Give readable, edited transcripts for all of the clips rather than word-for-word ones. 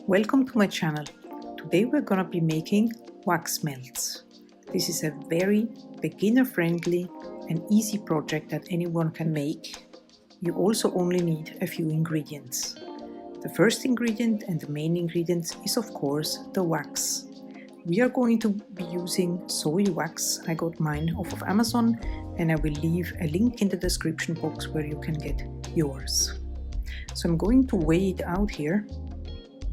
Welcome to my channel. Today we're gonna be making wax melts. This is a very beginner-friendly and easy project that anyone can make. You also only need a few ingredients. The first ingredient and the main ingredient is of course the wax. We are going to be using soy wax. I got mine off of Amazon and I will leave a link in the description box where you can get yours. So I'm going to weigh it out here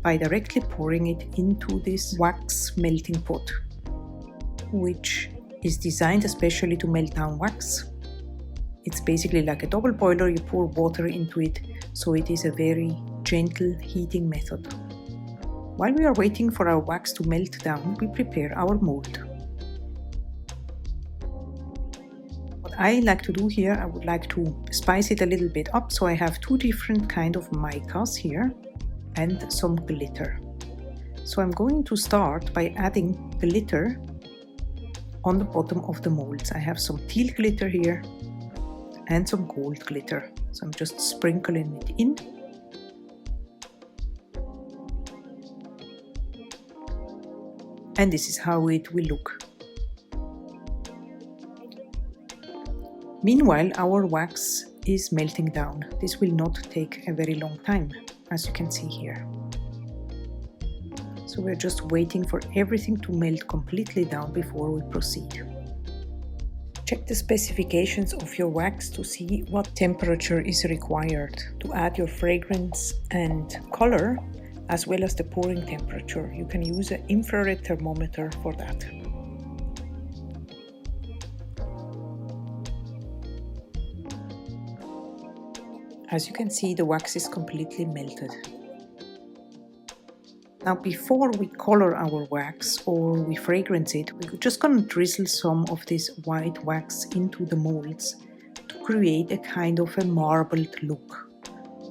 by directly pouring it into this wax melting pot, which is designed especially to melt down wax. It's basically like a double boiler. You pour water into it, so it is a very gentle heating method. While we are waiting for our wax to melt down, we prepare our mold. What I like to do here, I would like to spice it a little bit up, so I have two different kind of micas here and some glitter. So I'm going to start by adding glitter on the bottom of the molds. I have some teal glitter here and some gold glitter. So I'm just sprinkling it in. And this is how it will look. Meanwhile, our wax is melting down. This will not take a very long time, as you can see here. So we're just waiting for everything to melt completely down before we proceed. Check the specifications of your wax to see what temperature is required to add your fragrance and color, as well as the pouring temperature. You can use an infrared thermometer for that. As you can see, the wax is completely melted. Now, before we color our wax or we fragrance it, we're just gonna drizzle some of this white wax into the molds to create a kind of a marbled look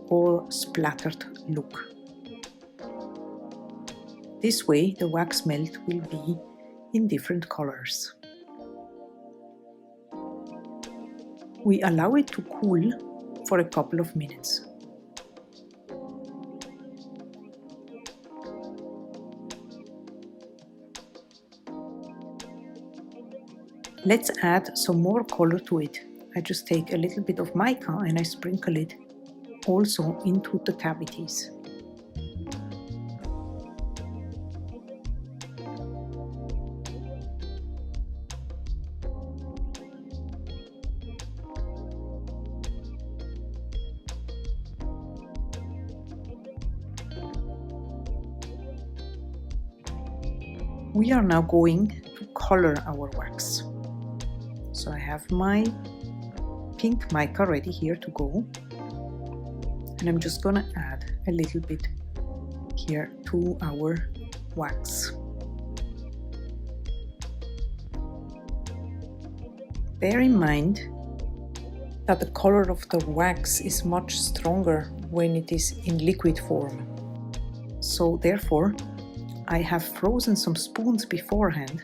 or splattered look. This way, the wax melt will be in different colors. We allow it to cool for a couple of minutes. Let's add some more color to it. I just take a little bit of mica and I sprinkle it also into the cavities. We are now going to color our wax. So I have my pink mica ready here to go. And I'm just gonna add a little bit here to our wax. Bear in mind that the color of the wax is much stronger when it is in liquid form. So therefore, I have frozen some spoons beforehand,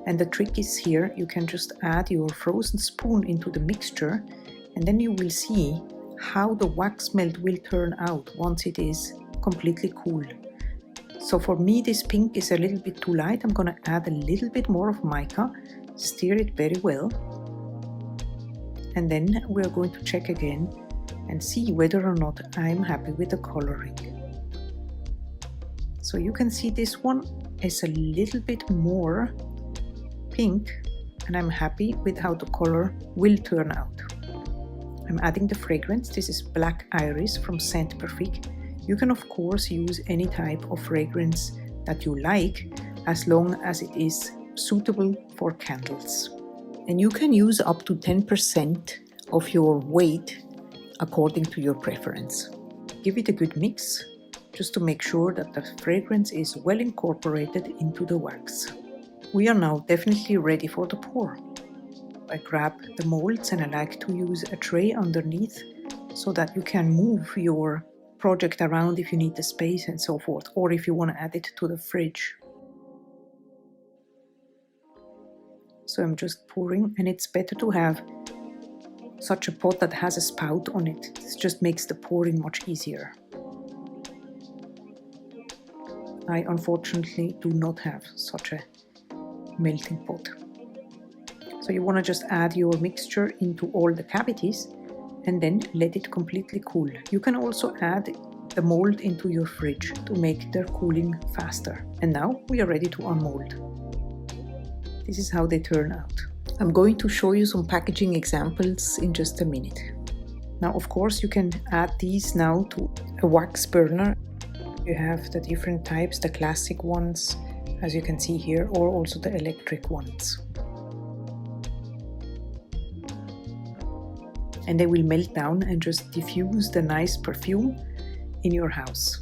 and the trick is here, you can just add your frozen spoon into the mixture and then you will see how the wax melt will turn out once it is completely cool. So for me this pink is a little bit too light. I'm gonna add a little bit more of mica, stir it very well, and then we're going to check again and see whether or not I'm happy with the coloring. So you can see this one is a little bit more pink and I'm happy with how the color will turn out. I'm adding the fragrance. This is Black Iris from Scent Perfect. You can of course use any type of fragrance that you like as long as it is suitable for candles. And you can use up to 10% of your weight according to your preference. Give it a good mix, just to make sure that the fragrance is well incorporated into the wax. We are now definitely ready for the pour. I grab the molds and I like to use a tray underneath so that you can move your project around if you need the space and so forth, or if you want to add it to the fridge. So I'm just pouring, and it's better to have such a pot that has a spout on it. This just makes the pouring much easier. I unfortunately do not have such a melting pot. So you want to just add your mixture into all the cavities and then let it completely cool. You can also add the mold into your fridge to make their cooling faster. And now we are ready to unmold. This is how they turn out. I'm going to show you some packaging examples in just a minute. Now, of course, you can add these now to a wax burner. You have the different types, the classic ones, as you can see here, or also the electric ones. And they will melt down and just diffuse the nice perfume in your house.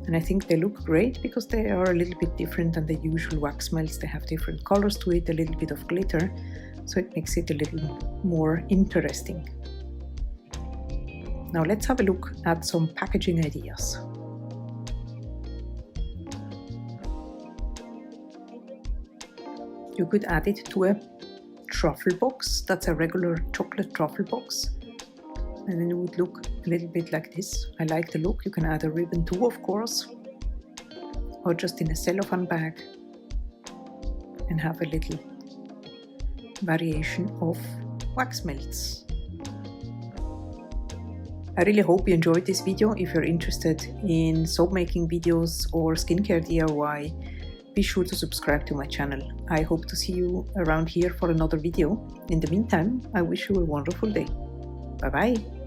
And I think they look great because they are a little bit different than the usual wax melts. They have different colors to it, a little bit of glitter, so it makes it a little more interesting. Now let's have a look at some packaging ideas. You could add it to a truffle box. That's a regular chocolate truffle box. And then it would look a little bit like this. I like the look. You can add a ribbon too, of course. Or just in a cellophane bag. And have a little variation of wax melts. I really hope you enjoyed this video. If you're interested in soap making videos or skincare DIY, be sure to subscribe to my channel. I hope to see you around here for another video. In the meantime, I wish you a wonderful day. Bye bye.